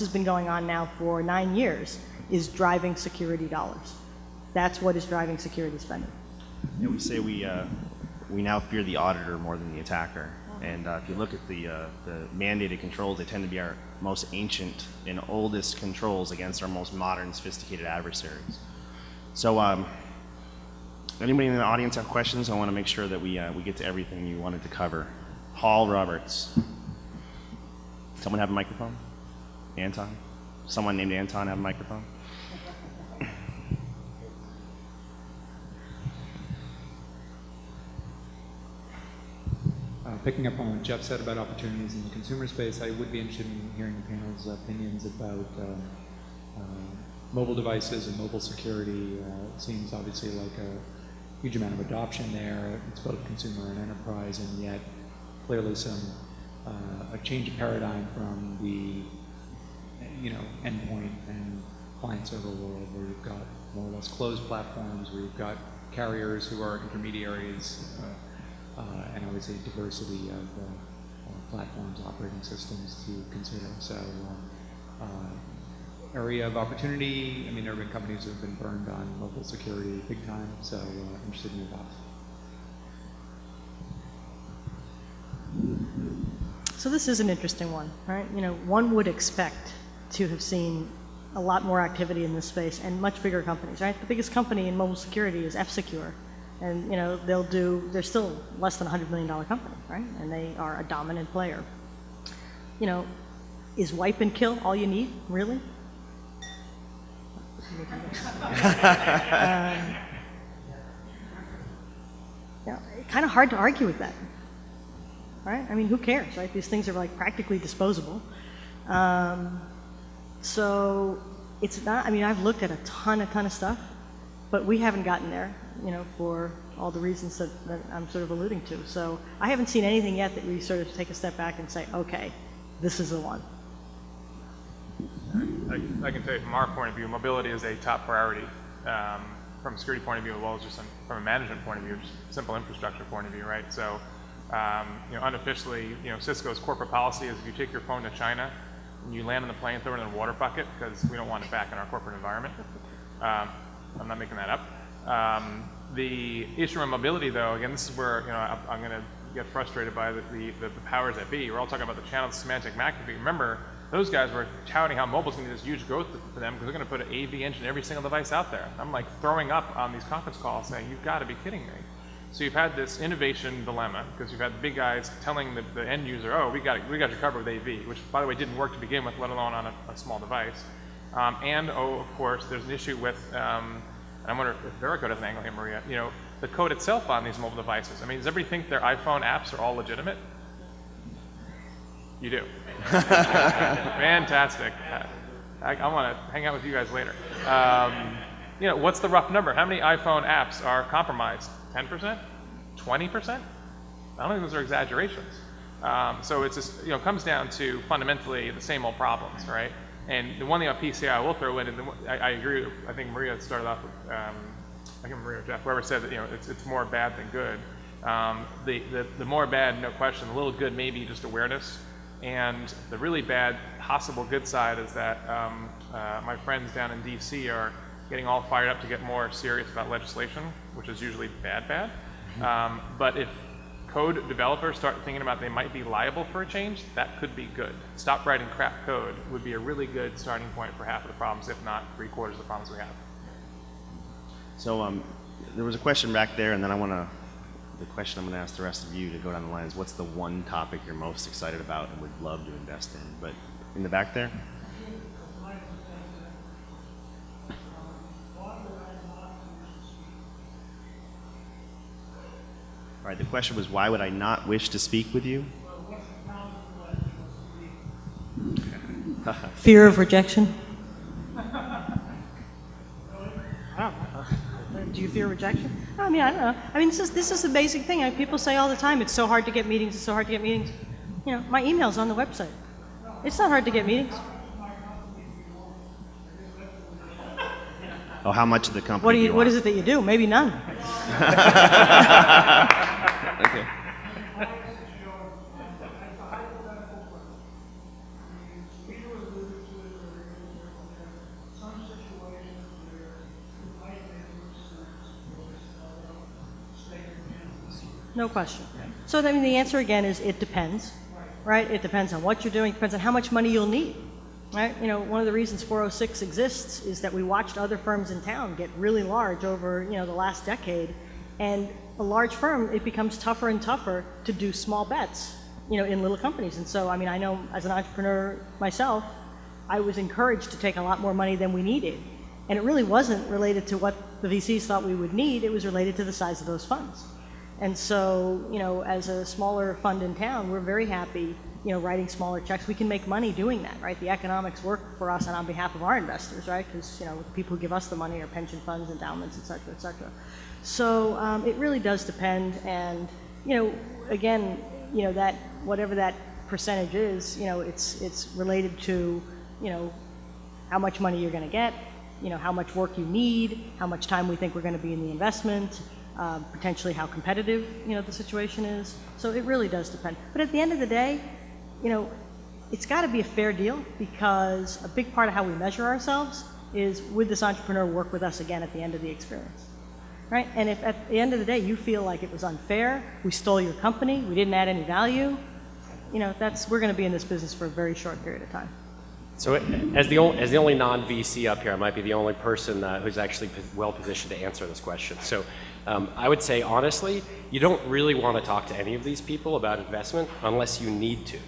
this has been going on now for 9 years, is driving security dollars. That's what is driving security spending. Yeah, we say we now fear the auditor more than the attacker. And if you look at the mandated controls, they tend to be our most ancient and oldest controls against our most modern, sophisticated adversaries. So anybody in the audience have questions? I want to make sure that we get to everything you wanted to cover. Paul Roberts. Someone have a microphone? Anton? Someone named Anton have a microphone? Picking up on what Jeff said about opportunities in the consumer space, I would be interested in hearing the panel's opinions about mobile devices and mobile security. It seems obviously like a huge amount of adoption there. It's both consumer and enterprise, and yet clearly a change of paradigm from the endpoint and client-server world, where you've got more or less closed platforms, where you've got carriers who are intermediaries, and obviously diversity of platforms, operating systems to consider. So area of opportunity, I mean, there have been companies who have been burned on mobile security big time, so interested in your thoughts. So this is an interesting one, right? One would expect to have seen a lot more activity in this space and much bigger companies, right? The biggest company in mobile security is F-Secure. And they're still less than $100 million company, right? And they are a dominant player. Is wipe and kill all you need, really? Kind of hard to argue with that, right? I mean, who cares, right? These things are like practically disposable. So it's not, I mean, I've looked at a ton of stuff, but we haven't gotten there, for all the reasons that I'm sort of alluding to. So I haven't seen anything yet that we sort of take a step back and say, okay, this is the one. I can tell you from our point of view, mobility is a top priority from a security point of view, as well as just from a management point of view, just a simple infrastructure point of view, right? So, unofficially, Cisco's corporate policy is if you take your phone to China and you land on the plane, throw it in a water bucket, because we don't want it back in our corporate environment. I'm not making that up. The issue of mobility, though, again, this is where I'm going to get frustrated by the powers that be. We're all talking about the channel semantic McAfee. Remember, those guys were touting how mobile's going to be this huge growth for them because they're going to put an AV engine in every single device out there. I'm like throwing up on these conference calls saying, you've got to be kidding me. So you've had this innovation dilemma because you've had the big guys telling the end user, oh, we got you covered with AV, which, by the way, didn't work to begin with, let alone on a small device. Of course, there's an issue with, and I wonder if Verico has an angle here, Maria, the code itself on these mobile devices. I mean, does everybody think their iPhone apps are all legitimate? You do. Fantastic. I want to hang out with you guys later. What's the rough number? How many iPhone apps are compromised? 10%? 20%? I don't think those are exaggerations. So it's just, comes down to fundamentally the same old problems, right? And the one thing on PCI I will throw in, and I agree. I think Maria started off with, I think Maria or Jeff, whoever said that it's more bad than good. The more bad, no question. The little good, maybe just awareness. And the really bad, possible good side is that my friends down in DC are getting all fired up to get more serious about legislation, which is usually bad. But if code developers start thinking about they might be liable for a change, that could be good. Stop writing crap code would be a really good starting point for half of the problems, if not 3/4 of the problems we have. So there was a question back there, and then the question I'm going to ask the rest of you to go down the line is, what's the one topic you're most excited about and would love to invest in? But in the back there? All right, the question was, why would I not wish to speak with you? Fear of rejection? Do you fear rejection? I mean, I don't know. I mean, this is the basic thing. People say all the time, it's so hard to get meetings, it's so hard to get meetings. My email's on the website. It's not hard to get meetings. Oh, how much of the company What is it that you do? Maybe none. Okay. No question. So I mean, the answer again is it depends, right? It depends on what you're doing. It depends on how much money you'll need, right? You know, one of the reasons 406 exists is that we watched other firms in town get really large over, you know, the last decade. And a large firm, it becomes tougher and tougher to do small bets, you know, in little companies. And so, I mean, I know as an entrepreneur myself, I was encouraged to take a lot more money than we needed. And it really wasn't related to what the VCs thought we would need. It was related to the size of those funds. And so, you know, as a smaller fund in town, we're very happy, you know, writing smaller checks. We can make money doing that, right? The economics work for us and on behalf of our investors, right? Because, you know, the people who give us the money are pension funds, endowments, et cetera, et cetera. So it really does depend. And, you know, again, you know, that whatever that percentage is, you know, it's related to, you know, how much money you're going to get, you know, how much work you need, how much time we think we're going to be in the investment, potentially how competitive, you know, the situation is. So it really does depend. But at the end of the day, you know, it's got to be a fair deal, because a big part of how we measure ourselves is, would this entrepreneur work with us again at the end of the experience, right? And if at the end of the day you feel like it was unfair, we stole your company, we didn't add any value, you know, we're going to be in this business for a very short period of time. So as the only non-VC up here, I might be the only person who's actually well positioned to answer this question. So I would say, honestly, you don't really want to talk to any of these people about investment unless you need to.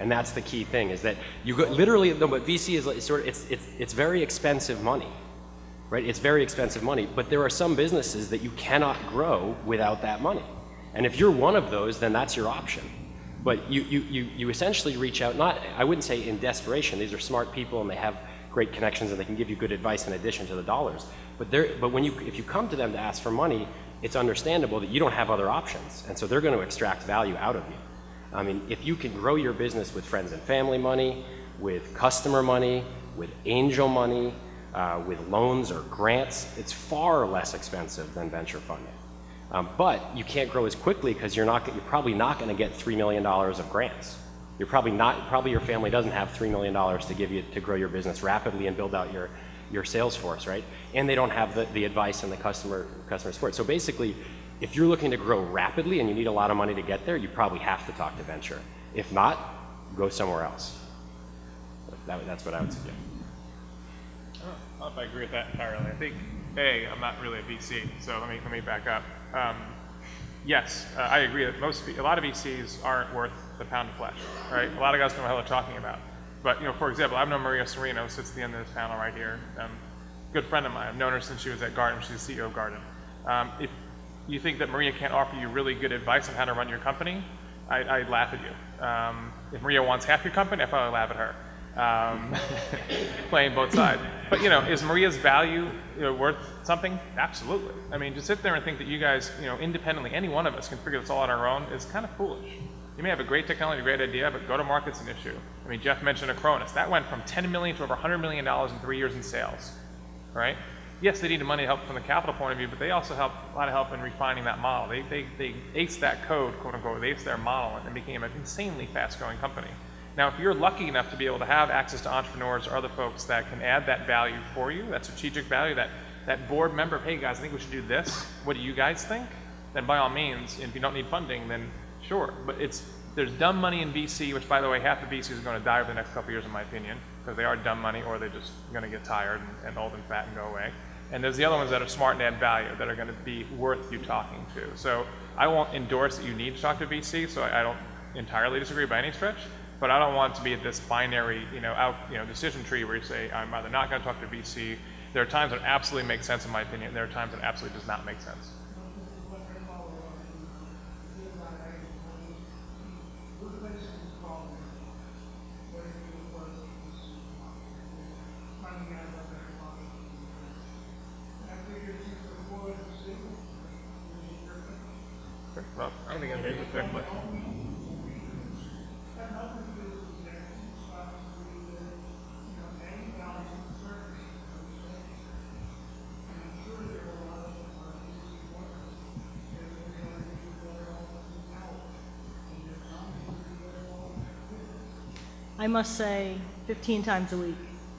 And that's the key thing, is that you go, literally, no, but VC is sort of, it's very expensive money, right? It's very expensive money, but there are some businesses that you cannot grow without that money. And if you're one of those, then that's your option. But you essentially reach out, not, I wouldn't say in desperation. These are smart people and they have great connections and they can give you good advice in addition to the dollars. But if you come to them to ask for money, it's understandable that you don't have other options. And so they're going to extract value out of you. I mean, if you can grow your business with friends and family money, with customer money, with angel money, with loans or grants, it's far less expensive than venture funding. But you can't grow as quickly because you're probably not going to get $3 million of grants. You're probably your family doesn't have $3 million to give you to grow your business rapidly and build out your sales force, right? And they don't have the advice and the customer support. So basically, if you're looking to grow rapidly and you need a lot of money to get there, you probably have to talk to venture. If not, go somewhere else. That's what I would suggest. I don't know if I agree with that entirely. I think, A, I'm not really a VC, so let me back up. Yes, I agree that a lot of VCs aren't worth the pound of flesh, right? A lot of guys know what the hell they're talking about. But, you know, for example, I've known Maria Serino, sits at the end of this panel right here. Good friend of mine. I've known her since she was at Garden. She's the CEO of Garden. If you think that Maria can't offer you really good advice on how to run your company, I'd laugh at you. If Maria wants half your company, I'd probably laugh at her. Playing both sides. But, you know, is Maria's value, you know, worth something? Absolutely. I mean, to sit there and think that you guys, you know, independently, any one of us can figure this all on our own is kind of foolish. You may have a great technology, a great idea, but go-to-market's an issue. I mean, Jeff mentioned Acronis. That went from $10 million to over $100 million in 3 years in sales, right? Yes, they needed money help from the capital point of view, but they also helped a lot of help in refining that model. They aced that code, quote unquote. They aced their model and became an insanely fast-growing company. Now, if you're lucky enough to be able to have access to entrepreneurs or other folks that can add that value for you, that strategic value, that board member, hey guys, I think we should do this. What do you guys think? Then by all means, if you don't need funding, then sure. But there's dumb money in VC, which by the way, half the VCs are going to die over the next couple of years in my opinion, because they are dumb money or they're just going to get tired and old and fat and go away. And there's the other ones that are smart and add value, that are going to be worth you talking to. So I won't endorse that you need to talk to VC, so I don't entirely disagree by any stretch. But I don't want to be at this binary, decision tree where you say, I'm either not going to talk to VC. There are times when it absolutely makes sense in my opinion, and there are times when it absolutely does not make sense. Well, I don't think I'm very good, but I must say 15 times a week.